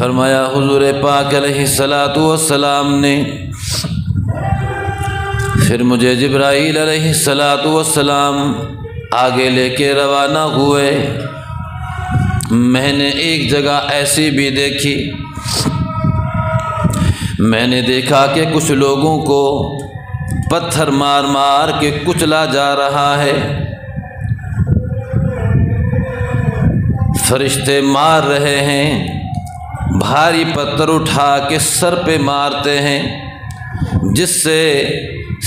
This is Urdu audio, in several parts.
فرمایا حضور پاک علیہ الصلاۃ والسلام نے پھر مجھے جبرائیل علیہ الصلاۃ والسلام آگے لے کے روانہ ہوئے۔ میں نے ایک جگہ ایسی بھی دیکھی، میں نے دیکھا کہ کچھ لوگوں کو پتھر مار مار کے کچلا جا رہا ہے، فرشتے مار رہے ہیں، بھاری پتھر اٹھا کے سر پہ مارتے ہیں جس سے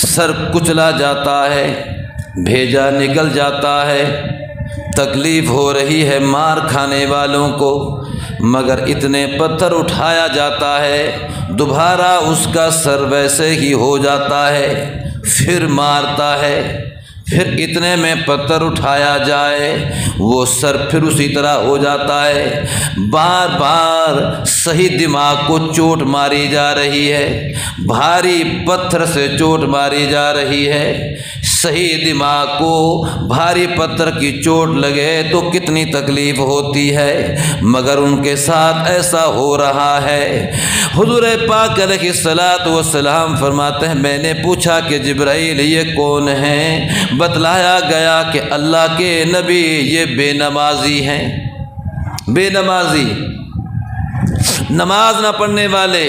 سر کچلا جاتا ہے، بھیجا نکل جاتا ہے، تکلیف ہو رہی ہے مار کھانے والوں کو، مگر اتنے پتھر اٹھایا جاتا ہے دوبارہ اس کا سر ویسے ہی ہو جاتا ہے، پھر مارتا ہے، پھر اتنے میں پتھر اٹھایا جائے وہ سر پھر اسی طرح ہو جاتا ہے۔ بار بار صحیح دماغ کو چوٹ ماری جا رہی ہے، بھاری پتھر سے چوٹ ماری جا رہی ہے۔ صحیح دماغ کو بھاری پتھر کی چوٹ لگے تو کتنی تکلیف ہوتی ہے، مگر ان کے ساتھ ایسا ہو رہا ہے۔ حضور پاک علیہ الصلاۃ والسلام فرماتے ہیں میں نے پوچھا کہ جبرائیل یہ کون ہیں؟ بتلایا گیا کہ اللہ کے نبی یہ بے نمازی ہیں، بے نمازی، نماز نہ پڑھنے والے،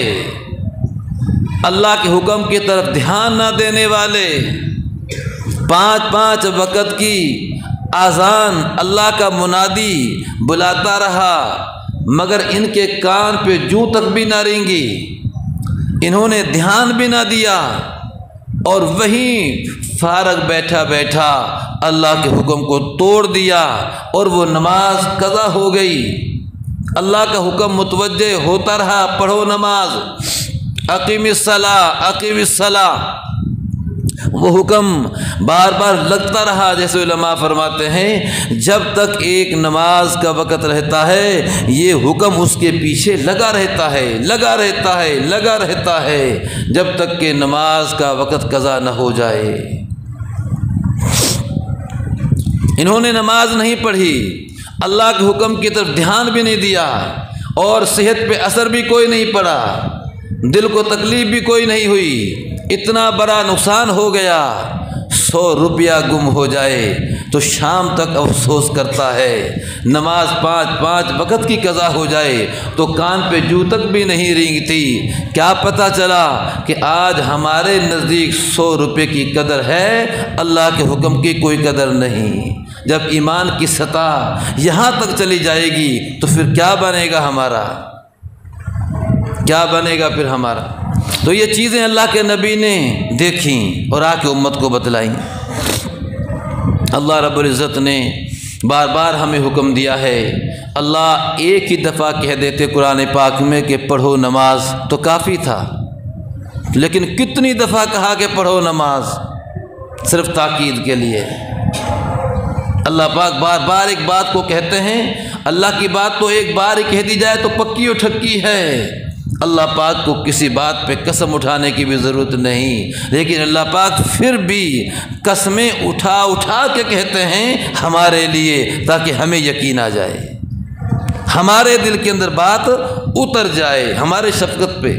اللہ کے حکم کی طرف دھیان نہ دینے والے، 5 وقت کی اذان اللہ کا منادی بلاتا رہا مگر ان کے کان پہ جوں تک بھی نہ رینگی، انہوں نے دھیان بھی نہ دیا، اور وہیں فارغ بیٹھا بیٹھا اللہ کے حکم کو توڑ دیا اور وہ نماز قضا ہو گئی۔ اللہ کا حکم متوجہ ہوتا رہا، پڑھو نماز، اقیم الصلاۃ اقیم الصلاۃ، وہ حکم بار بار لگتا رہا۔ جیسے علماء فرماتے ہیں جب تک ایک نماز کا وقت رہتا ہے یہ حکم اس کے پیچھے لگا رہتا ہے، لگا رہتا ہے، لگا رہتا ہے، جب تک کہ نماز کا وقت قضا نہ ہو جائے۔ انہوں نے نماز نہیں پڑھی، اللہ کے حکم کی طرف دھیان بھی نہیں دیا، اور صحت پہ اثر بھی کوئی نہیں پڑا، دل کو تکلیف بھی کوئی نہیں ہوئی، اتنا بڑا نقصان ہو گیا۔ 100 روپیہ گم ہو جائے تو شام تک افسوس کرتا ہے، نماز 5 وقت کی قضا ہو جائے تو کان پہ جو تک بھی نہیں رینگتی۔ کیا پتہ چلا کہ آج ہمارے نزدیک 100 روپے کی قدر ہے، اللہ کے حکم کی کوئی قدر نہیں۔ جب ایمان کی سطح یہاں تک چلی جائے گی تو پھر کیا بنے گا ہمارا، کیا بنے گا پھر ہمارا؟ تو یہ چیزیں اللہ کے نبی نے دیکھیں اور آ کے امت کو بتلائیں۔ اللہ رب العزت نے بار بار ہمیں حکم دیا ہے، اللہ ایک ہی دفعہ کہہ دیتے قرآن پاک میں کہ پڑھو نماز تو کافی تھا، لیکن کتنی دفعہ کہا کہ پڑھو نماز، صرف تاکید کے لیے۔ اللہ پاک بار بار ایک بات کو کہتے ہیں، اللہ کی بات تو ایک بار ہی کہہ دی جائے تو پکی و ٹھکی ہے، اللہ پاک کو کسی بات پہ قسم اٹھانے کی بھی ضرورت نہیں، لیکن اللہ پاک پھر بھی قسمیں اٹھا اٹھا کے کہتے ہیں ہمارے لیے، تاکہ ہمیں یقین آ جائے، ہمارے دل کے اندر بات اتر جائے، ہمارے شفقت پہ،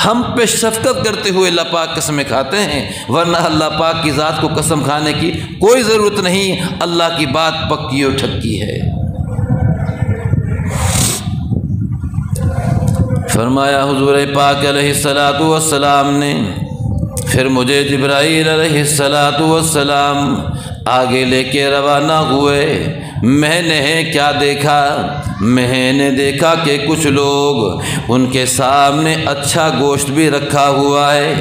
ہم پہ شفقت کرتے ہوئے اللہ پاک قسمیں کھاتے ہیں، ورنہ اللہ پاک کی ذات کو قسم کھانے کی کوئی ضرورت نہیں، اللہ کی بات پکی و ٹھکی ہے۔ فرمایا حضور پاک علیہ الصلاۃ والسلام نے پھر مجھے جبرائیل علیہ الصلاۃ والسلام آگے لے کے روانہ ہوئے۔ میں نے کیا دیکھا؟ میں نے دیکھا کہ کچھ لوگ ان کے سامنے اچھا گوشت بھی رکھا ہوا ہے،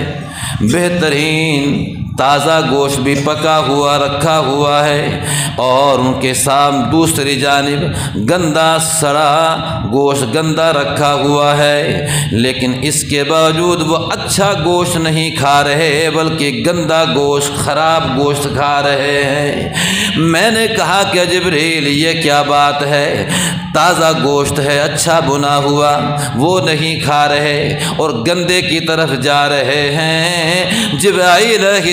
بہترین تازہ گوشت بھی پکا ہوا رکھا ہوا ہے، اور ان کے سامنے دوسری جانب گندا سڑا گوشت گندا رکھا ہوا ہے، لیکن اس کے باوجود وہ اچھا گوشت نہیں کھا رہے بلکہ گندا گوشت، خراب گوشت کھا رہے ہیں۔ میں نے کہا کہ جبریل یہ کیا بات ہے؟ تازہ گوشت ہے اچھا بنا ہوا وہ نہیں کھا رہے اور گندے کی طرف جا رہے ہیں۔ جبرائیل علیہ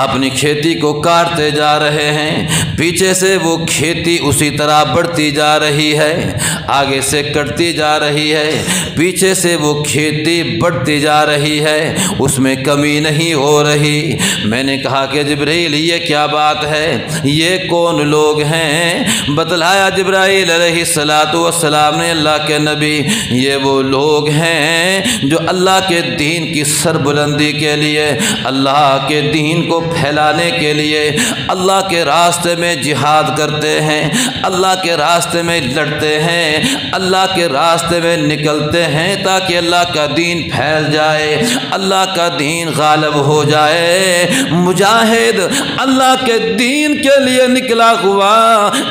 اپنی کھیتی کو کاٹتے جا رہے ہیں، پیچھے سے وہ کھیتی اسی طرح بڑھتی جا رہی ہے، آگے سے کٹتی جا رہی ہے، پیچھے سے وہ کھیتی بڑھتی جا رہی ہے، اس میں کمی نہیں ہو رہی۔ میں نے کہا کہ جبرائیل یہ کیا بات ہے، یہ کون لوگ ہیں؟ بتلایا جبرائیل علیہ السلام نے، اللہ کے نبی یہ وہ لوگ ہیں جو اللہ کے دین کی سربلندی کے لیے، اللہ کے دین کو پھیلانے کے لیے اللہ کے راستے میں جہاد کرتے ہیں، اللہ کے راستے میں لڑتے ہیں، اللہ کے راستے میں نکلتے ہیں تاکہ اللہ کا دین پھیل جائے، اللہ کا دین غالب ہو جائے۔ مجاہد اللہ کے دین کے لیے نکلا ہوا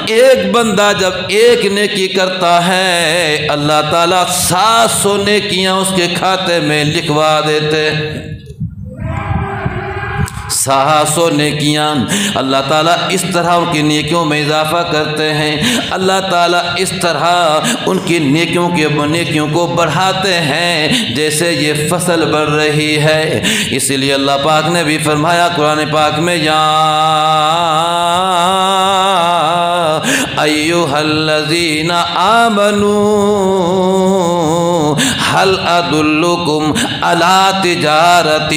ایک بندہ جب ایک نیکی کرتا ہے، اللہ تعالیٰ 700 نیکیاں اس کے کھاتے میں لکھوا دیتے۔ 700 نیکیاں اللہ تعالیٰ اس طرح ان کی نیکیوں میں اضافہ کرتے ہیں، اللہ تعالیٰ اس طرح ان کی نیکیوں کو بڑھاتے ہیں جیسے یہ فصل بڑھ رہی ہے۔ اسی لیے اللہ پاک نے بھی فرمایا قرآن پاک میں، یا ایھا الذین آمنوا هل ادلکم علی تجارۃ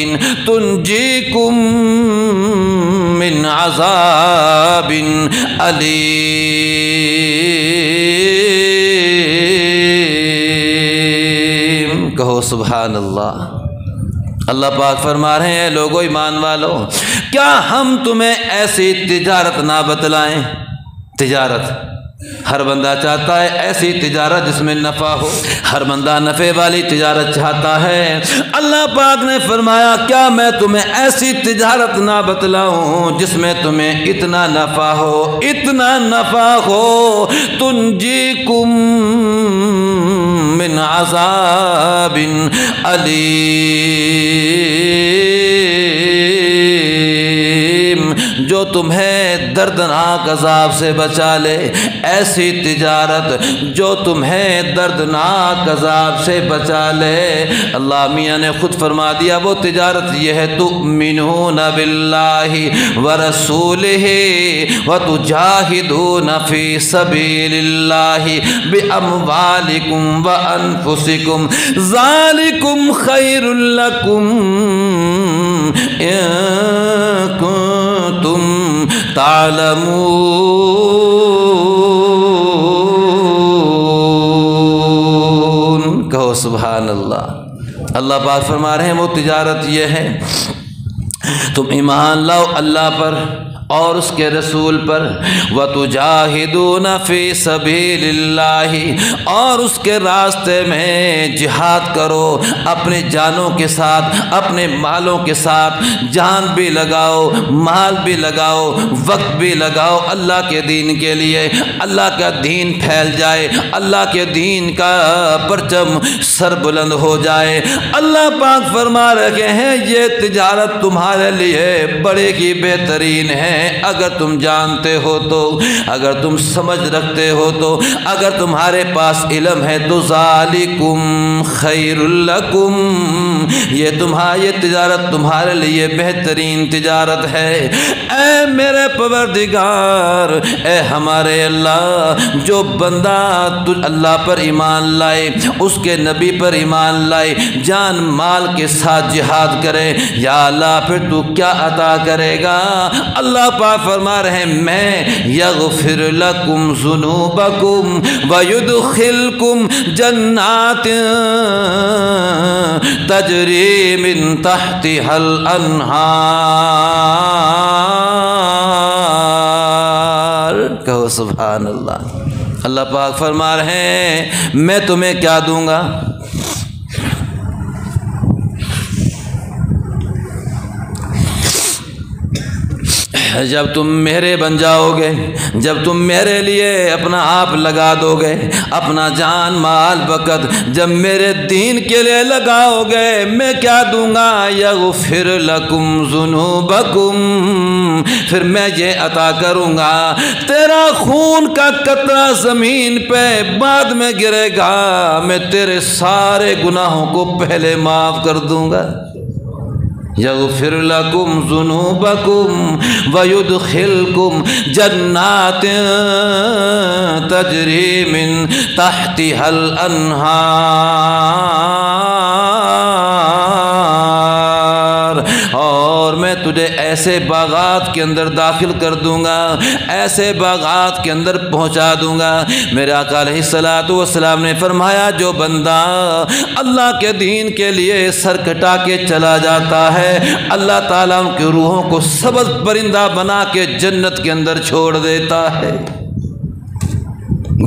تنجیکم من عذاب علیم۔ کہو سبحان اللہ۔ اللہ پاک فرما رہے ہیں، لوگو ایمان والو، کیا ہم تمہیں ایسی تجارت نہ بتلائیں؟ تجارت ہر بندہ چاہتا ہے ایسی تجارت جس میں نفع ہو، ہر بندہ نفع والی تجارت چاہتا ہے۔ اللہ پاک نے فرمایا کیا میں تمہیں ایسی تجارت نہ بتلاؤں جس میں تمہیں اتنا نفع ہو، تنجیکم من عذاب علیم، جو تمہیں دردناک عذاب سے بچا لے، ایسی تجارت جو تمہیں دردناک عذاب سے بچا لے۔ اللہ میاں نے خود فرما دیا وہ تجارت یہ ہے، تؤمنون باللہ ورسولہ وتجاہدون فی سبیل اللہ باموالکم وانفسکم ذالکم خیر لکم ان کنتم تعلمون۔ کہو سبحان اللہ۔ اللہ پاک فرما رہے ہیں وہ تجارت یہ ہے، تم ایمان لاؤ اللہ پر اور اس کے رسول پر، وَتُجَاهِدُونَ فِي سَبِيلِ اللَّهِ، اور اس کے راستے میں جہاد کرو، اپنے جانوں کے ساتھ، اپنے مالوں کے ساتھ، جان بھی لگاؤ، مال بھی لگاؤ، وقت بھی لگاؤ اللہ کے دین کے لیے، اللہ کا دین پھیل جائے، اللہ کے دین کا پرچم سر بلند ہو جائے۔ اللہ پاک فرما رہے ہیں یہ تجارت تمہارے لیے بڑے کی بہترین ہے، اگر تم جانتے ہو تو، اگر تم سمجھ رکھتے ہو تو، اگر تمہارے پاس علم ہے تو، ذالکم خیر لکم، یہ تجارت تمہارے لیے بہترین تجارت ہے۔ اے میرے پروردگار، اے ہمارے اللہ، جو بندہ اللہ پر ایمان لائے، اس کے نبی پر ایمان لائے، جان مال کے ساتھ جہاد کرے، یا اللہ پھر تو کیا عطا کرے گا؟ اللہ پاک فرما رہے ہیں میں یغفر لکم ذنوبکم ویدخلکم جنات تجری من تحتها الانہار۔ کہو سبحان اللہ۔ اللہ پاک فرما رہے ہیں میں تمہیں کیا دوں گا؟ جب تم میرے بن جاؤ گے، جب تم میرے لیے اپنا آپ لگا دو گے، اپنا جان مال وقت جب میرے دین کے لیے لگاؤ گے، میں کیا دوں گا؟ یغفر لکم ذنوبکم، پھر میں یہ عطا کروں گا تیرا خون کا قطرہ زمین پہ بعد میں گرے گا، میں تیرے سارے گناہوں کو پہلے معاف کر دوں گا۔ یغفر لکم ذنوبکم ویدخلکم جنات تجری من تحتها الانہار، اور میں تجھے ایسے باغات کے اندر داخل کر دوں گا، ایسے باغات کے اندر پہنچا دوں گا۔ میرے آقا علیہ الصلوۃ والسلام نے فرمایا جو بندہ اللہ کے دین کے لیے سر کٹا کے چلا جاتا ہے، اللہ تعالیٰ ان کی روحوں کو سبز پرندہ بنا کے جنت کے اندر چھوڑ دیتا ہے،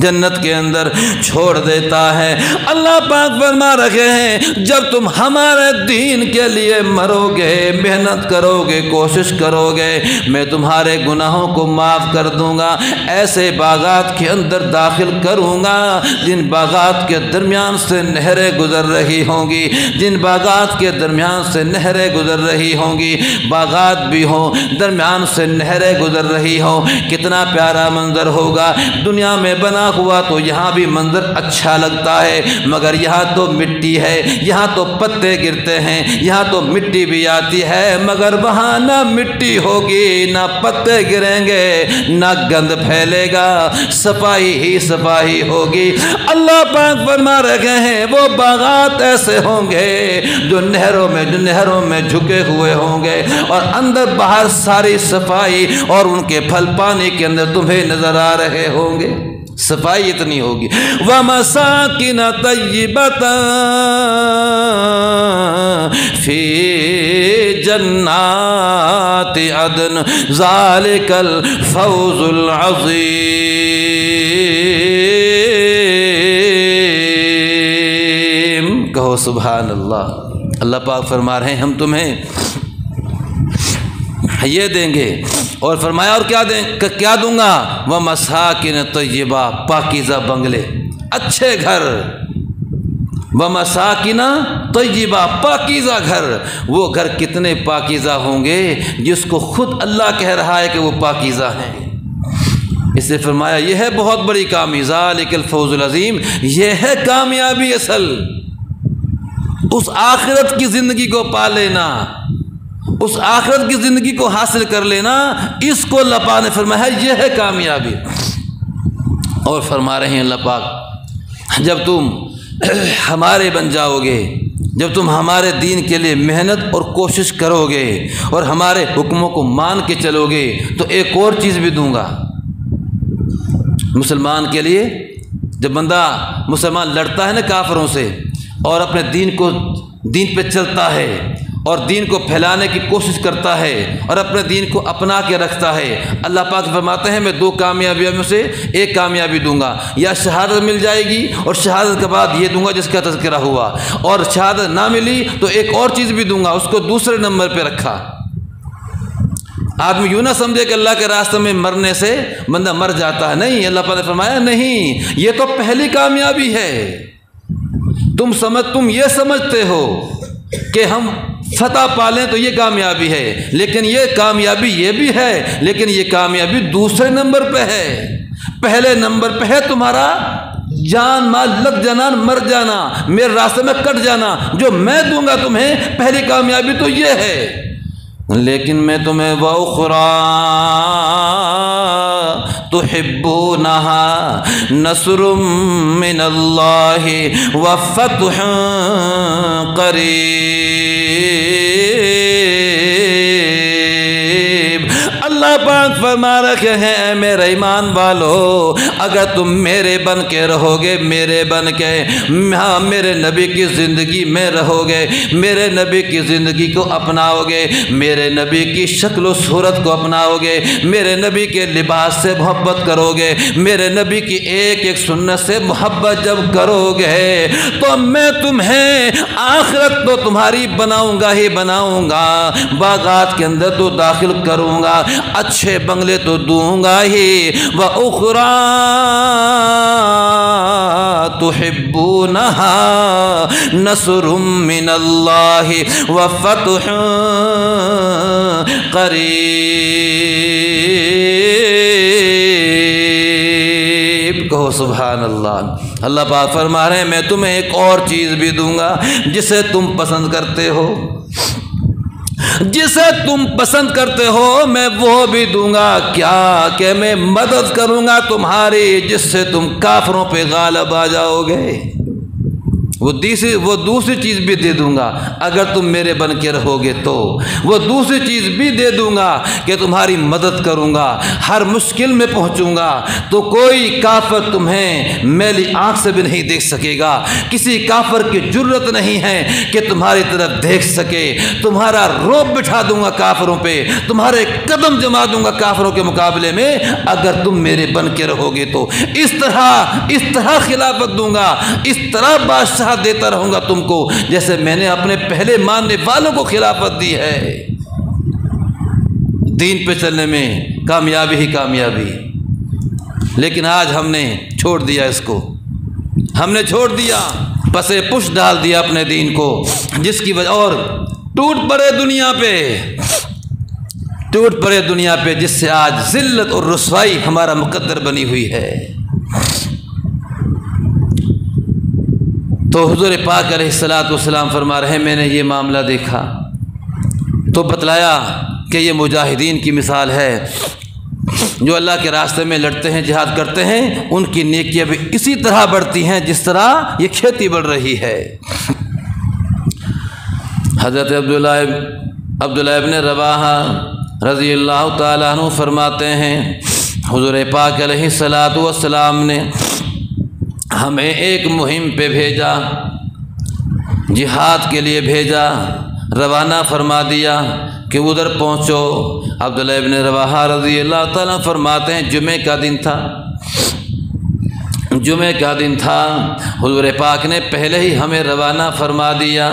جنت کے اندر چھوڑ دیتا ہے۔ اللہ پاک فرما رہے ہیں جب تم ہمارے دین کے لیے مرو گے، محنت کرو گے، کوشش کرو گے، میں تمہارے گناہوں کو معاف کر دوں گا، ایسے باغات کے اندر داخل کروں گا جن باغات کے درمیان سے نہریں گزر رہی ہوں گی، جن باغات کے درمیان سے نہریں گزر رہی ہوں گی، باغات بھی ہوں درمیان سے نہریں گزر رہی ہوں۔ کتنا پیارا منظر ہوگا۔ دنیا میں بنا ہوا تو یہاں بھی منظر اچھا لگتا ہے، مگر یہاں تو مٹی ہے، یہاں تو پتے گرتے ہیں، یہاں تو مٹی بھی آتی ہے، مگر وہاں نہ مٹی ہوگی، نہ پتے گریں گے، نہ گند پھیلے گا، صفائی ہی صفائی ہوگی۔ اللہ پاک فرما رہے ہیں وہ باغات ایسے ہوں گے جو نہروں میں جھکے ہوئے ہوں گے، اور اندر باہر ساری صفائی، اور ان کے پھل پانی کے اندر تمہیں نظر آ رہے ہوں گے، صفائی اتنی ہوگی۔ وَمَسَاكِنَ طَيِّبَةً فِي جَنَّاتِ عَدْنٍ ذَلِكَ الْفَوْزُ الْعَظِيمُ۔ کہو سبحان اللہ۔ اللہ پاک فرما رہے ہیں ہم تمہیں یہ دیں گے، اور فرمایا اور کیا دوں گا؟ وَمَسَاكِنَ طَيِّبَةً، پاکیزہ بنگلے، اچھے گھر، وَمَسَاكِنَ طَيِّبَةً، پاکیزہ گھر۔ وہ گھر کتنے پاکیزہ ہوں گے جس کو خود اللہ کہہ رہا ہے کہ وہ پاکیزہ ہیں۔ اس نے فرمایا یہ ہے بہت بڑی کامیابی، ذَلِكَ الْفَوْزُ الْعَظِيمُ، یہ ہے کامیابی اصل۔ اس آخرت کی زندگی کو پا لینا، اس آخرت کی زندگی کو حاصل کر لینا، اس کو اللہ پاک نے فرمایا یہ ہے کامیابی۔ اور فرما رہے ہیں اللہ پاک جب تم ہمارے بن جاؤ گے، جب تم ہمارے دین کے لیے محنت اور کوشش کرو گے اور ہمارے حکموں کو مان کے چلو گے تو ایک اور چیز بھی دوں گا مسلمان کے لیے۔ جب بندہ مسلمان لڑتا ہے نا کافروں سے اور اپنے دین پہ چلتا ہے اور دین کو پھیلانے کی کوشش کرتا ہے اور اپنے دین کو اپنا کے رکھتا ہے، اللہ پاک فرماتے ہیں میں دو کامیابیوں میں سے ایک کامیابی دوں گا، یا شہادت مل جائے گی اور شہادت کے بعد یہ دوں گا جس کا تذکرہ ہوا، اور شہادت نہ ملی تو ایک اور چیز بھی دوں گا، اس کو دوسرے نمبر پہ رکھا۔ آدمی یوں نہ سمجھے کہ اللہ کے راستے میں مرنے سے بندہ مر جاتا ہے، نہیں، اللہ پاک نے فرمایا نہیں، یہ تو پہلی کامیابی ہے۔ تم یہ سمجھتے ہو کہ ہم فتح پالیں تو یہ کامیابی ہے، لیکن یہ کامیابی یہ بھی ہے، لیکن یہ کامیابی دوسرے نمبر پہ ہے۔ پہلے نمبر پہ ہے تمہارا جان مال لگ جانا، مر جانا، میرے راستے میں کٹ جانا، جو میں دوں گا تمہیں پہلی کامیابی تو یہ ہے، لیکن میں تمہیں وَأُخْرَىٰ تُحِبُّونَهَا نَصْرٌ مِّنَ اللَّهِ وَفَتْحٌ قَرِيبٌ۔ اللہ پاک فرما رکھے ہیں اے میرے ایمان والو، اگر تم میرے بن کے رہو گے، میرے بن کے، ہاں میرے نبی کی زندگی میں رہو گے، میرے نبی کی زندگی کو اپناؤ گے، میرے نبی کی شکل و صورت کو اپناؤ گے، میرے نبی کے لباس سے محبت کرو گے، میرے نبی کی ایک ایک سنت سے محبت جب کرو گے تو میں تمہیں آخرت تو تمہاری بناؤں گا ہی بناؤں گا، باغات کے اندر تو داخل کروں گا، اچھے بنگلے تو دوں گا ہی۔ وَأُخْرَىٰ تُحِبُّونَهَا نَصْرٌ مِّنَ اللَّهِ وَفَتْحٌ قَرِيبٌ۔ کہو سبحان اللہ۔ اللہ پاک فرما رہے ہیں میں تمہیں ایک اور چیز بھی دوں گا جسے تم پسند کرتے ہو، جسے تم پسند کرتے ہو میں وہ بھی دوں گا، کیا کہ میں مدد کروں گا تمہاری جس سے تم کافروں پہ غالب آ جاؤ گے۔ وہ دوسری چیز بھی دے دوں گا اگر تم میرے بن کے رہو گے تو، وہ دوسری چیز بھی دے دوں گا کہ تمہاری مدد کروں گا، ہر مشکل میں پہنچوں گا تو کوئی کافر تمہیں میلی آنکھ سے بھی نہیں دیکھ سکے گا، کسی کافر کی جرت نہیں ہے کہ تمہاری طرف دیکھ سکے، تمہارا رعب بٹھا دوں گا کافروں پہ، تمہارے قدم جما دوں گا کافروں کے مقابلے میں اگر تم میرے بن کے رہو گے تو، اس طرح خلافت دوں گا، اس طرح بادشاہ دیتا رہوں گا تم کو جیسے میں نے اپنے پہلے ماننے والوں کو خلافت دی ہے۔ دین پہ چلنے میں کامیابی ہی کامیابی، لیکن آج ہم نے چھوڑ دیا، اس کو ہم نے چھوڑ دیا، پسے پش ڈال دیا اپنے دین کو، جس کی وجہ اور ٹوٹ پڑے دنیا پہ جس سے آج ذلت اور رسوائی ہمارا مقدر بنی ہوئی ہے۔ تو حضور پاک علیہ الصلاۃ والسلام فرما رہے ہیں میں نے یہ معاملہ دیکھا تو بتلایا کہ یہ مجاہدین کی مثال ہے جو اللہ کے راستے میں لڑتے ہیں، جہاد کرتے ہیں، ان کی نیکیاں بھی اسی طرح بڑھتی ہیں جس طرح یہ کھیتی بڑھ رہی ہے۔ حضرت عبداللہ ابن رواحہ رضی اللہ تعالیٰ عنہ فرماتے ہیں حضور پاک علیہ الصلاۃ والسلام نے ہمیں ایک مہم پہ بھیجا، جہاد کے لیے بھیجا، روانہ فرما دیا کہ ادھر پہنچو۔ عبداللہ ابن رواحہ رضی اللہ تعالیٰ فرماتے ہیں جمعے کا دن تھا، حضور پاک نے پہلے ہی ہمیں روانہ فرما دیا۔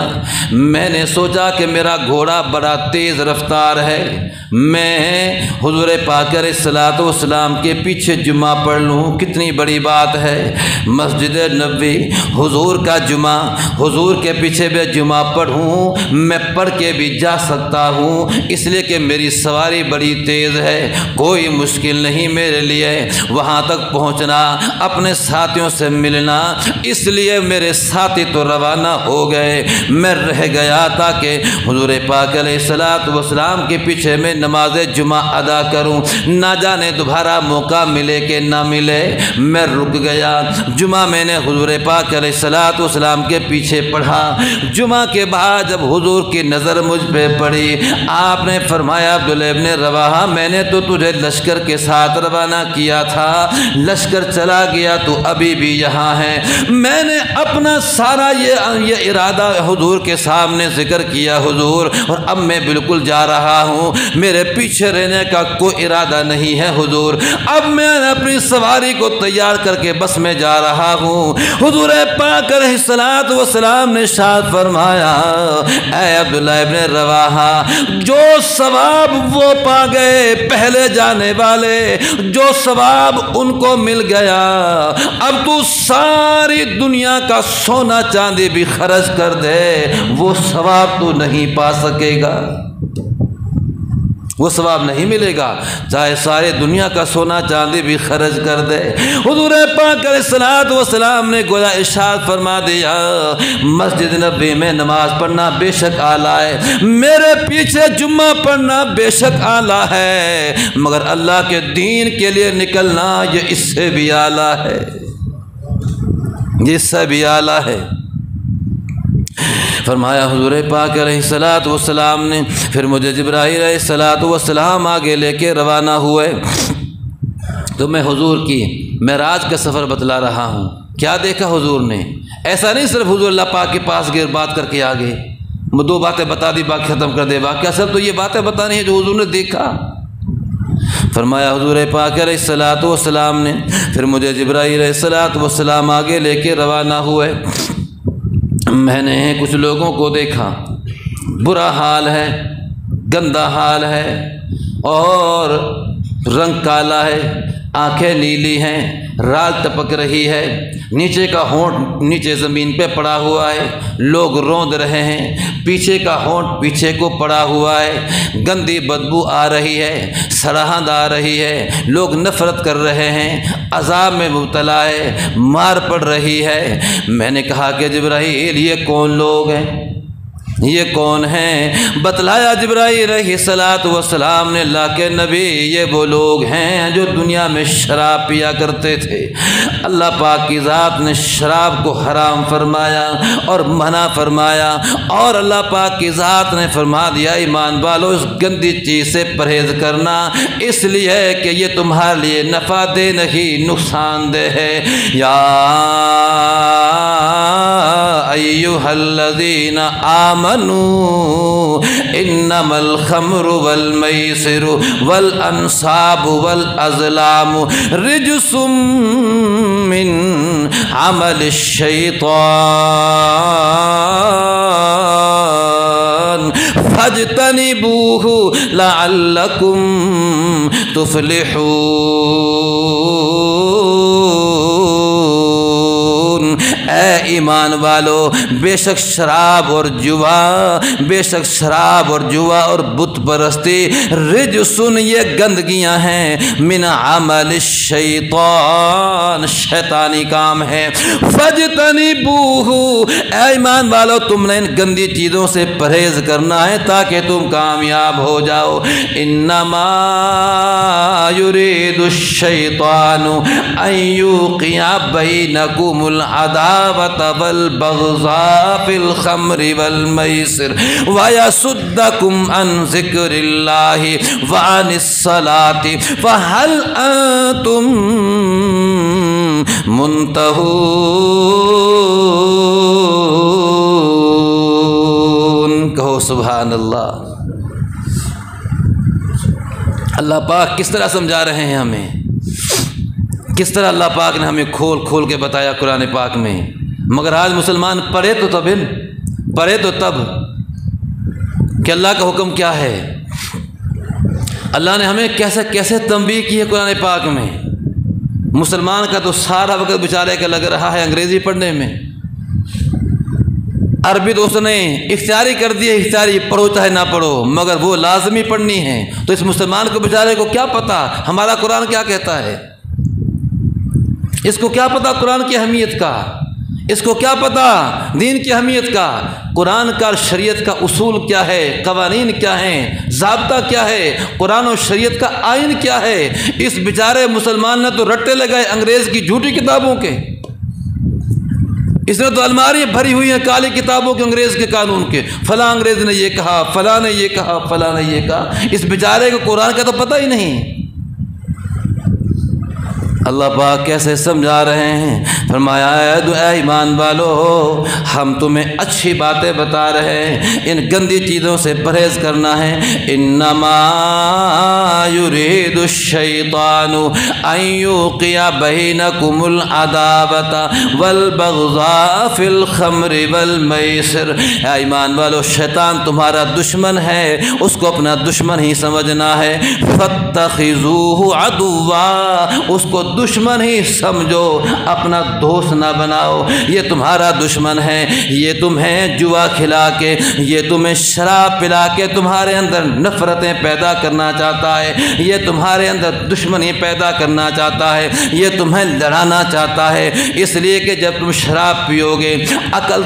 میں نے سوچا کہ میرا گھوڑا بڑا تیز رفتار ہے، میں حضور پاک علیہ الصلاۃ والسلام کے پیچھے جمعہ پڑھ لوں، کتنی بڑی بات ہے، مسجد نبوی حضور کا جمعہ، حضور کے پیچھے بھی جمعہ پڑھوں، میں پڑھ کے بھی جا سکتا ہوں، اس لیے کہ میری سواری بڑی تیز ہے، کوئی مشکل نہیں میرے لیے وہاں تک پہنچنا، اپنے ساتھیوں سے ملنا، اس لیے میرے ساتھی تو روانہ ہو گئے، میں رہ گیا تاکہ حضور پاک علیہ الصلاۃ والسلام کے پیچھے میں نماز جمعہ ادا کروں، نہ جانے دوبارہ موقع ملے کہ نہ ملے، میں رک گیا۔ جمعہ میں نے حضور پاک علیہ الصلاۃ والسلام کے پیچھے پڑھا، جمعہ کے بعد جب حضور کی نظر مجھ پہ پڑی، آپ نے فرمایا عبداللہ ابن رواحہ میں نے تو تجھے لشکر کے ساتھ روانہ کیا تھا، لشکر چلا گیا تو ابھی بھی یہاں ہے، میں نے اپنا سارا یہ ارادہ حضور کے سامنے ذکر کیا حضور، اور اب میں بالکل جا رہا ہوں، میرے پیچھے رہنے کا کوئی ارادہ نہیں ہے حضور، اب میں اپنی سواری کو تیار کر کے بس میں جا رہا ہوں۔ حضور پاک علیہ الصلاۃ والسلام نے ارشاد فرمایا اے عبداللہ ابن رواحہ، جو ثواب وہ پا گئے پہلے جانے والے، جو ثواب ان کو مل گیا، اب تو ساری دنیا کا سونا چاندی بھی خرچ کر دے وہ ثواب تو نہیں پا سکے گا، وہ ثواب نہیں ملے گا، چاہے سارے دنیا کا سونا چاندی بھی خرچ کر دے۔ حضور پاک علیہ الصلاۃ والسلام نے گویا ارشاد فرما دیا مسجد نبی میں نماز پڑھنا بے شک اعلیٰ ہے، میرے پیچھے جمعہ پڑھنا بے شک اعلیٰ ہے، مگر اللہ کے دین کے لیے نکلنا یہ اس سے بھی اعلیٰ ہے، یہ اس سے بھی اعلیٰ ہے۔ فرمایا حضور پاک علیہ الصلاۃ والسلام نے پھر مجھے جبرائیل علیہ الصلاۃ والسلام آگے لے کے روانہ ہوئے، تو میں حضور کی معراج کا سفر بتلا رہا ہوں۔ کیا دیکھا حضور نے؟ ایسا نہیں صرف حضور اللہ پاک کے پاس گئے بات کر کے آگے، دو باتیں بتا دی باقی ختم کر دے، واقعہ سب تو یہ باتیں بتانی ہیں جو حضور نے دیکھا۔ فرمایا حضور پاک علیہ الصلاۃ والسلام نے پھر مجھے جبرائیل علیہ الصلاۃ والسلام آگے لے کے روانہ ہوئے، میں نے کچھ لوگوں کو دیکھا، برا حال ہے، گندا حال ہے، اور رنگ کالا ہے، آنکھیں نیلی ہیں، رال ٹپک رہی ہے، نیچے کا ہونٹ نیچے زمین پہ پڑا ہوا ہے، لوگ روند رہے ہیں، پیچھے کا ہونٹ پیچھے کو پڑا ہوا ہے، گندی بدبو آ رہی ہے، سڑاہٹ آ رہی ہے، لوگ نفرت کر رہے ہیں، عذاب میں مبتلا ہے، مار پڑ رہی ہے۔ میں نے کہا کہ جبرائیل یہ کون لوگ ہیں؟ یہ کون ہیں؟ بتلایا جبرائیل علیہ الصلاۃ والسلام نے اللہ کے نبی یہ وہ لوگ ہیں جو دنیا میں شراب پیا کرتے تھے۔ اللہ پاک کی ذات نے شراب کو حرام فرمایا اور منع فرمایا، اور اللہ پاک کی ذات نے فرما دیا ایمان والو اس گندی چیز سے پرہیز کرنا، اس لیے کہ یہ تمہارے لیے نفع دہ نہیں نقصان دہ ہے۔ یا ایھا الذین آمنوا انما الخمر والمیسر والانصاب والازلام رجس من عمل الشیطان فاجتنبوه لعلکم تفلحون۔ اے ایمان والو، بے شک شراب اور جوا اور بت پرستی رجسن یہ گندگیاں ہیں، من عمل الشیطان شیطانی کام ہے، فاجتنبوہ اے ایمان والو تم نے ان گندی چیزوں سے پرہیز کرنا ہے تاکہ تم کامیاب ہو جاؤ۔ انما یرید الشیطان ان یوقع بینکم العداوۃ والبغضاء فی الخمر والمیسر ویصدکم عن ذکر اللہ وعن الصلاۃ فہل انتم منتہون۔ کہو سبحان اللہ۔ اللہ پاک کس طرح سمجھا رہے ہیں ہمیں، کس طرح اللہ پاک نے ہمیں کھول کھول کے بتایا قرآن پاک میں۔ مگر آج مسلمان پڑھے تو تب کہ اللہ کا حکم کیا ہے، اللہ نے ہمیں کیسے کیسے تنبیہ کی ہے قرآن پاک میں۔ مسلمان کا تو سارا وقت بیچارے کا لگ رہا ہے انگریزی پڑھنے میں، عربی تو اس نے اختیاری کر دی ہے، اختیاری پڑھو چاہے نہ پڑھو مگر وہ لازمی پڑھنی ہے۔ تو اس مسلمان کو بیچارے کو کیا پتہ ہمارا قرآن کیا کہتا ہے، اس کو کیا پتہ قرآن کی اہمیت کا، اس کو کیا پتہ دین کی اہمیت کا، قرآن کا شریعت کا اصول کیا ہے، قوانین کیا ہیں، ضابطہ کیا ہے، قرآن و شریعت کا آئین کیا ہے۔ اس بیچارے مسلمان نے تو رٹے لگائے انگریز کی جھوٹی کتابوں کے، اس نے تو الماری بھری ہوئی ہیں کالی کتابوں کے انگریز کے قانون کے، فلاں انگریز نے یہ کہا، فلاں نے یہ کہا، فلاں نے یہ کہا۔ اس بیچارے کو قرآن کا تو پتہ ہی نہیں۔ اللہ پاک کیسے سمجھا رہے ہیں، فرمایا اے ایمان والو ہم تمہیں اچھی باتیں بتا رہے ہیں، ان گندی چیزوں سے پرہیز کرنا ہے۔ انما یرید الشیطان ان یوقع بینکم العداوۃ والبغضاء فی الخمر والمیسر۔ اے ایمان والو شیطان تمہارا دشمن ہے، اس کو اپنا دشمن ہی سمجھنا ہے۔ فاتخذوہ عدوا، اس کو دشمن ہی سمجھو، اپنا دوست نہ بناؤ۔ یہ تمہارا دشمن ہے، یہ تمہیں جوا کھلا کے، یہ تمہیں شراب پلا کے تمہارے اندر نفرتیں پیدا کرنا چاہتا ہے، یہ تمہارے اندر دشمنی پیدا کرنا چاہتا ہے، یہ تمہیں لڑانا چاہتا ہے۔ اس لیے کہ جب تم شراب پیو گے عقل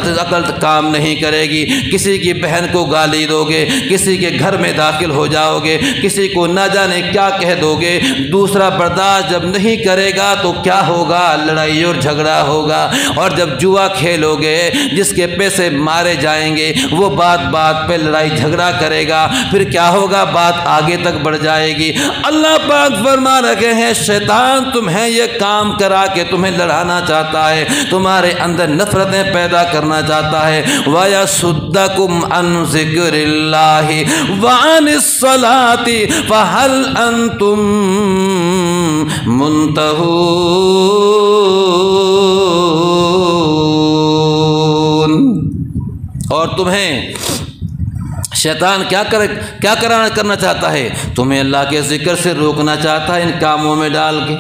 کام نہیں کرے گی، کسی کی بہن کو گالی دو گے، کسی کے گھر میں داخل ہو جاؤ گے، کسی کو نہ جانے کیا کہہ دو گے، دوسرا برداشت جب نہیں کرے گا تو کیا ہوگا، لڑائی اور جھگڑا ہوگا۔ اور جب جوا کھیلو گے جس کے پیسے مارے جائیں گے وہ بات بات پہ لڑائی جھگڑا کرے گا، پھر کیا ہوگا، بات آگے تک بڑھ جائے گی۔ اللہ پاک فرما رہے ہیں شیطان تمہیں یہ کام کرا کے تمہیں لڑانا چاہتا ہے، تمہارے اندر نفرتیں پیدا کرنا چاہتا ہے۔ وَيَصُدَّكُمْ عَنْ ذِكْرِ اللَّهِ وَعَنِ الصَّلَاةِ فَهَلْ أَنْتُمْ منتہون۔ اور تمہیں شیطان کیا کرنا چاہتا ہے، تمہیں اللہ کے ذکر سے روکنا چاہتا ہے ان کاموں میں ڈال کے۔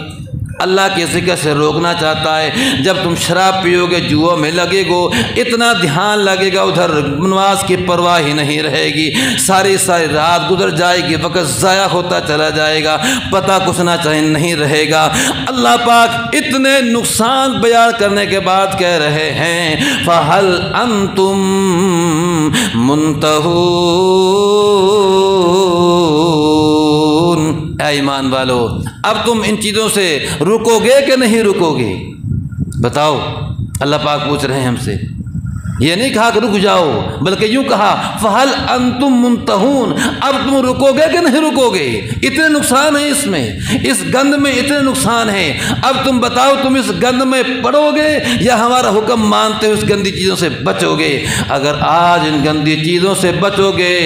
اللہ کے ذکر سے روکنا چاہتا ہے۔ جب تم شراب پیو گے، جوا میں لگے گو، اتنا دھیان لگے گا، ادھر نماز کی پرواہ ہی نہیں رہے گی، ساری رات گزر جائے گی، وقت ضائع ہوتا چلا جائے گا، پتہ کچھ نہ نہیں رہے گا۔ اللہ پاک اتنے نقصان بیان کرنے کے بعد کہہ رہے ہیں فَهَلْ أَنْتُمْ مُنْتَهُونَ، اے ایمان والو اب تم ان چیزوں سے رکو گے کہ نہیں رکو گے؟ بتاؤ، اللہ پاک پوچھ رہے ہیں ہم سے۔ یہ نہیں کہا کہ رک جاؤ، بلکہ یوں کہا فَهَلْ أَنْتُمْ مُنْتَهُونَ، اب تم رکو گے کہ نہیں رکو گے؟ اتنے نقصان ہیں اس میں، اس گند میں اتنے نقصان ہیں، اب تم بتاؤ تم اس گند میں پڑو گے یا ہمارا حکم مانتے ہو اس گندی چیزوں سے بچو گے؟ اگر آج ان گندی چیزوں سے بچو گے،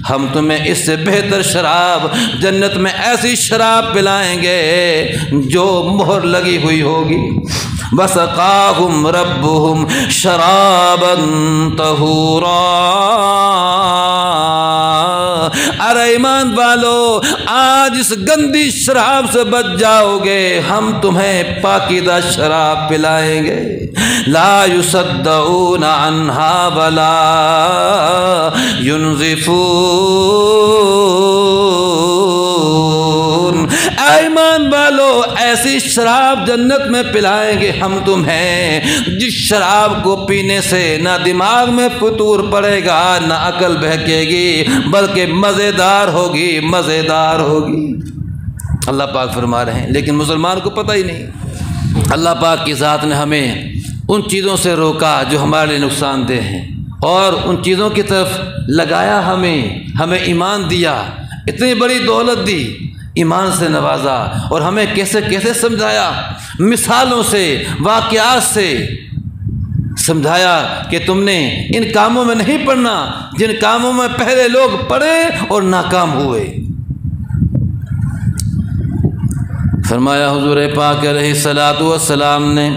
ہم تمہیں اس سے بہتر شراب جنت میں ایسی شراب پلائیں گے جو مہر لگی ہوئی ہوگی۔ وَسَقَاهُمْ رَبُّهُمْ شَرَابًا طَهُورًا، ارے ایمان والو آج اس گندی شراب سے بچ جاؤ گے، ہم تمہیں پاکیزہ شراب پلائیں گے۔ لا يصدعون عنها ولا ينزفون، ایمان والو ایسی شراب جنت میں پلائیں گے ہم تمہیں جس شراب کو پینے سے نہ دماغ میں فطور پڑے گا، نہ عقل بہکے گی، بلکہ مزیدار ہوگی، مزیدار ہوگی۔ اللہ پاک فرما رہے ہیں، لیکن مسلمان کو پتہ ہی نہیں۔ اللہ پاک کی ذات نے ہمیں ان چیزوں سے روکا جو ہمارے لیے نقصان دہ ہیں، اور ان چیزوں کی طرف لگایا، ہمیں ایمان دیا، اتنی بڑی دولت دی، ایمان سے نوازا، اور ہمیں کیسے کیسے سمجھایا، مثالوں سے، واقعات سے سمجھایا کہ تم نے ان کاموں میں نہیں پڑنا جن کاموں میں پہلے لوگ پڑے اور ناکام ہوئے۔ فرمایا حضور پاک علیہ السلام نے،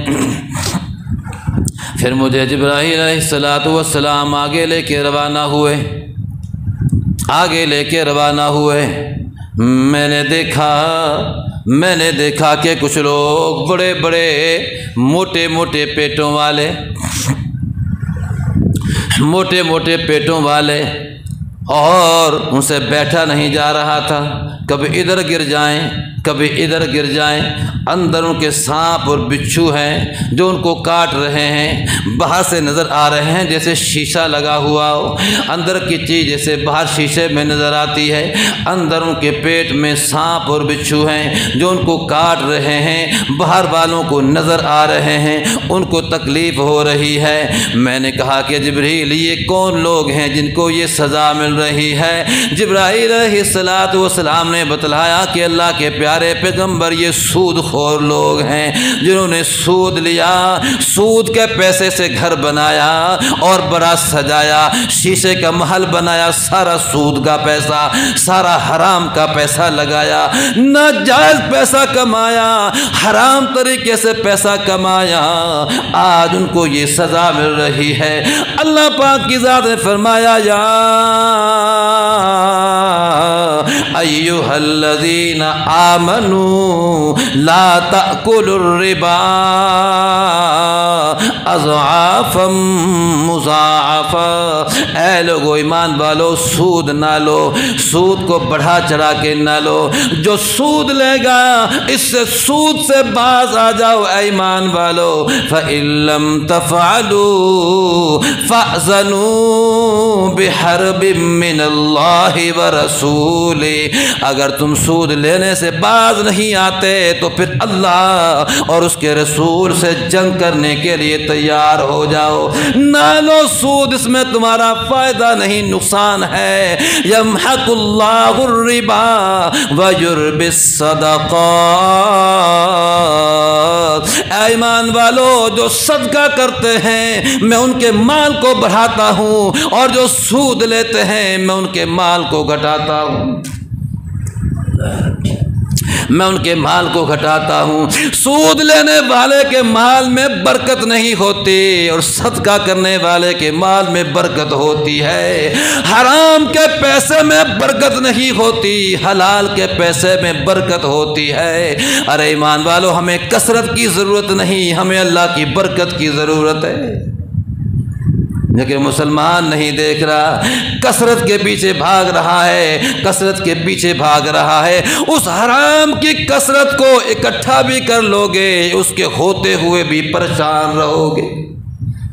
پھر مجھے جبرائیل علیہ السلام آگے لے کے روانہ ہوئے، میں نے دیکھا کہ کچھ لوگ بڑے بڑے موٹے موٹے پیٹوں والے اور ان سے بیٹھا نہیں جا رہا تھا، کبھی ادھر گر جائیں کبھی ادھر گر جائیں، اندر ان کے سانپ اور بچھو ہیں جو ان کو کاٹ رہے ہیں، باہر سے نظر آ رہے ہیں جیسے شیشہ لگا ہوا ہو، اندر کی چیز جیسے باہر شیشے میں نظر آتی ہے، اندر ان کے پیٹ میں سانپ اور بچھو ہیں جو ان کو کاٹ رہے ہیں، باہر والوں کو نظر آ رہے ہیں، ان کو تکلیف ہو رہی ہے۔ میں نے کہا کہ جبرائیل یہ کون لوگ ہیں جن کو یہ سزا مل رہی ہے؟ جبرائیل علیہ السلام نے بتلایا کہ اللہ کے پیارے پیغمبر یہ سود خور لوگ ہیں جنہوں نے سود لیا، سود کے پیسے سے گھر بنایا اور بڑا سجایا، شیشے کا محل بنایا، سارا سود کا پیسہ، سارا حرام کا پیسہ لگایا، ناجائز پیسہ کمایا، حرام طریقے سے پیسہ کمایا، آج ان کو یہ سزا مل رہی ہے۔ اللہ پاک کی ذات نے فرمایا یا ایھا الذین آمنوا لا تأکلوا الربا اضعافا مضاعفا، اے لوگو ایمان والو سود نہ لو، سود کو بڑھا چڑھا کے نہ لو، جو سود لے گا اس سے سود سے باز آ جاؤ اے ایمان والو۔ فَإِن لَّمْ تَفْعَلُوا فَأْذَنُوا بِحَرْبٍ مِّنَ اللَّهِ وَرَسُولِهِ، اگر تم سود لینے سے باز نہیں آتے تو پھر اللہ اور اس کے رسول سے جنگ کرنے کے لیے تیار ہو جاؤ۔ نہ لو سود، اس میں تمہارا فائدہ نہیں نقصان ہے۔ یمحق اللہ الربا ویربی الصدقات، اے ایمان والو جو صدقہ کرتے ہیں میں ان کے مال کو بڑھاتا ہوں، اور جو سود لیتے ہیں میں ان کے مال کو گھٹاتا ہوں۔ میں ان کے مال کو گھٹاتا ہوں۔ سود لینے والے کے مال میں برکت نہیں ہوتی اور صدقہ کرنے والے کے مال میں برکت ہوتی ہے۔ حرام کے پیسے میں برکت نہیں ہوتی، حلال کے پیسے میں برکت ہوتی ہے۔ ارے ایمان والو، ہمیں کثرت کی ضرورت نہیں، ہمیں اللہ کی برکت کی ضرورت ہے، لیکن مسلمان نہیں دیکھ رہا، کثرت کے پیچھے بھاگ رہا ہے، کثرت کے پیچھے بھاگ رہا ہے۔ اس حرام کی کثرت کو اکٹھا بھی کر لو گے، اس کے ہوتے ہوئے بھی پریشان رہو گے،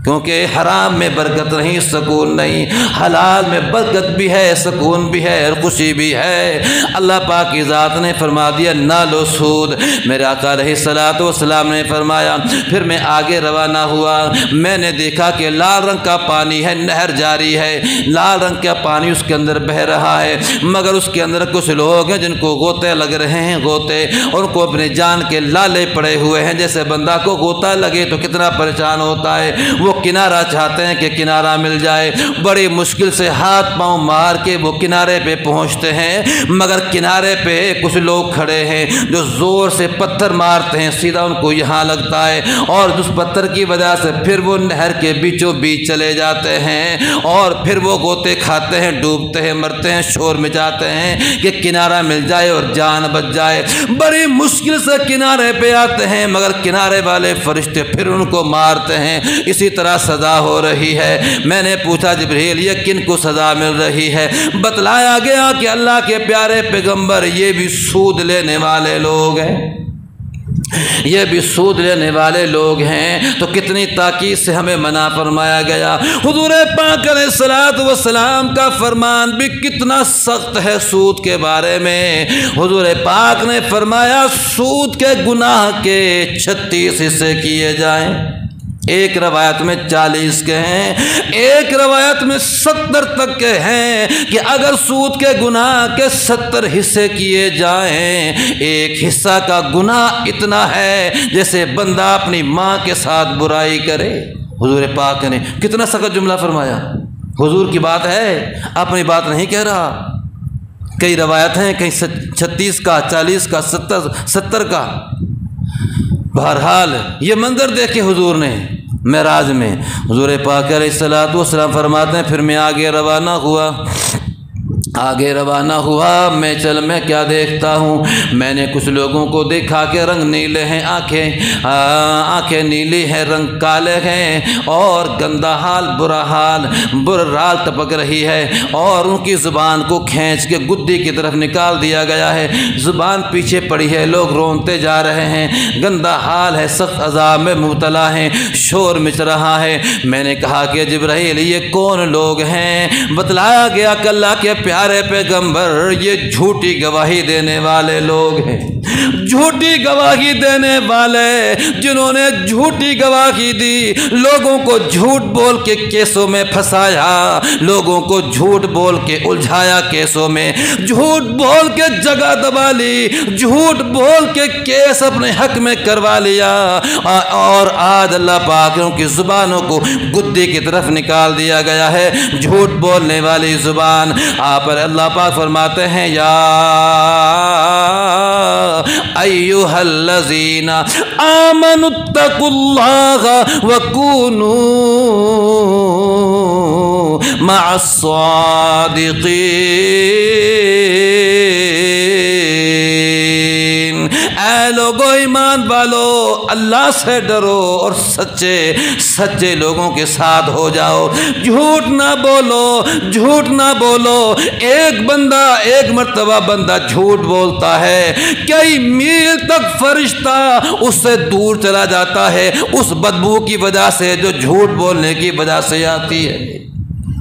کیونکہ حرام میں برکت نہیں، سکون نہیں، حلال میں برکت بھی ہے، سکون بھی ہے اور خوشی بھی ہے۔ اللہ پاک کی ذات نے فرما دیا نہ لو سود۔ میرے آقا علیہ الصلوۃ والسلام نے فرمایا، پھر میں آگے روانہ ہوا، میں نے دیکھا کہ لال رنگ کا پانی ہے، نہر جاری ہے، لال رنگ کا پانی اس کے اندر بہہ رہا ہے، مگر اس کے اندر کچھ لوگ ہیں جن کو غوطے لگ رہے ہیں، غوطے، ان کو اپنے جان کے لالے پڑے ہوئے ہیں۔ جیسے بندہ کو غوطہ لگے تو کتنا پریشان ہوتا ہے، وہ کنارہ چاہتے ہیں کہ کنارہ مل جائے، بڑی مشکل سے ہاتھ پاؤں مار کے وہ کنارے پہ پہنچتے ہیں، مگر کنارے پہ کچھ لوگ کھڑے ہیں جو زور سے پتھر مارتے ہیں، سیدھا ان کو یہاں لگتا ہے، اور اس پتھر کی وجہ سے پھر وہ نہر کے بیچوں بیچ چلے جاتے ہیں، اور پھر وہ غوطے کھاتے ہیں، ڈوبتے ہیں، مرتے ہیں، شور مچاتے ہیں کہ کنارہ مل جائے اور جان بچ جائے۔ بڑی مشکل سے کنارے پہ آتے ہیں، مگر کنارے والے فرشتے پھر ان کو مارتے ہیں۔ اسی طرح سزا ہو رہی ہے۔ میں نے پوچھا جبریل یہ کن کو سزا مل رہی ہے؟ بتلایا گیا کہ اللہ کے پیارے پیغمبر یہ بھی سود لینے والے لوگ ہیں، یہ بھی سود لینے والے لوگ ہیں۔ تو کتنی تاکید سے ہمیں منع فرمایا گیا۔ حضور پاک علیہ الصلوۃ والسلام کا فرمان بھی کتنا سخت ہے سود کے بارے میں۔ حضور پاک نے فرمایا سود کے گناہ کے 36 حصے کیے جائیں، ایک روایت میں 40 کے ہیں، ایک روایت میں 70 تک کے ہیں، کہ اگر سود کے گناہ کے 70 حصے کیے جائیں، ایک حصہ کا گناہ اتنا ہے جیسے بندہ اپنی ماں کے ساتھ برائی کرے۔ حضور پاک نے کتنا سخت جملہ فرمایا، حضور کی بات ہے، اپنی بات نہیں کہہ رہا۔ کئی روایت ہیں، کہیں 36 کا، 40 کا، 70 کا۔ بہرحال یہ منظر دیکھے حضور نے معراج میں، حضور پاک علیہ الصلوۃ والسلام فرماتے ہیں پھر میں آگے روانہ ہوا، میں کیا دیکھتا ہوں، میں نے کچھ لوگوں کو دیکھا کہ رنگ نیلے ہیں، آنکھیں نیلی ہیں، رنگ کالے ہیں، اور گندا حال، برا رال ٹپک رہی ہے، اور ان کی زبان کو کھینچ کے گدی کی طرف نکال دیا گیا ہے، زبان پیچھے پڑی ہے، لوگ رونتے جا رہے ہیں، گندا حال ہے، سخت عذاب میں مبتلا ہیں، شور مچ رہا ہے۔ میں نے کہا کہ جبرائیل یہ کون لوگ ہیں؟ بتلایا گیا کہ اللہ کے پیارے پیغمبر یہ جھوٹی گواہی دینے والے لوگ ہیں، جھوٹی گواہی دینے والے جنہوں نے جھوٹی گواہی دی، لوگوں کو جھوٹ بول کے کیسوں میں پھنسایا، لوگوں کو جھوٹ بول کے الجھایا کیسوں میں، جھوٹ بول کے جگہ دبا لی، جھوٹ بول کے کیس اپنے حق میں کروا لیا، اور آج اللہ پاک ان کی زبانوں کو گدی کی طرف نکال دیا گیا ہے۔ جھوٹ بولنے والی زبان آپ پر اللہ پاک فرماتے ہیں یا ایھا الذین آمنوا اتقوا اللہ وکونوا مع الصادقین، اے لوگو ایمان والو اللہ سے ڈرو اور سچے لوگوں کے ساتھ ہو جاؤ، جھوٹ نہ بولو۔ ایک مرتبہ بندہ جھوٹ بولتا ہے، کئی میل تک فرشتہ اس سے دور چلا جاتا ہے، اس بدبو کی وجہ سے جو جھوٹ بولنے کی وجہ سے آتی ہے۔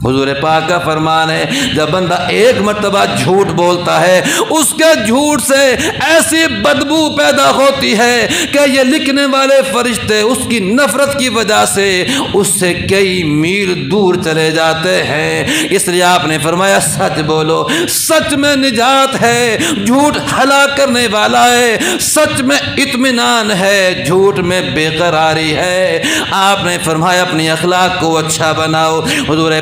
حضور پاک کا فرمان ہے جب بندہ ایک مرتبہ جھوٹ بولتا ہے، اس کے جھوٹ سے ایسی بدبو پیدا ہوتی ہے کہ یہ لکھنے والے فرشتے اس کی نفرت کی وجہ سے اس سے کئی میل دور چلے جاتے ہیں۔ اس لیے آپ نے فرمایا سچ بولو، سچ میں نجات ہے، جھوٹ ہلاک کرنے والا ہے، سچ میں اطمینان ہے، جھوٹ میں بے قراری ہے۔ آپ نے فرمایا اپنی اخلاق کو اچھا بناؤ۔ حضور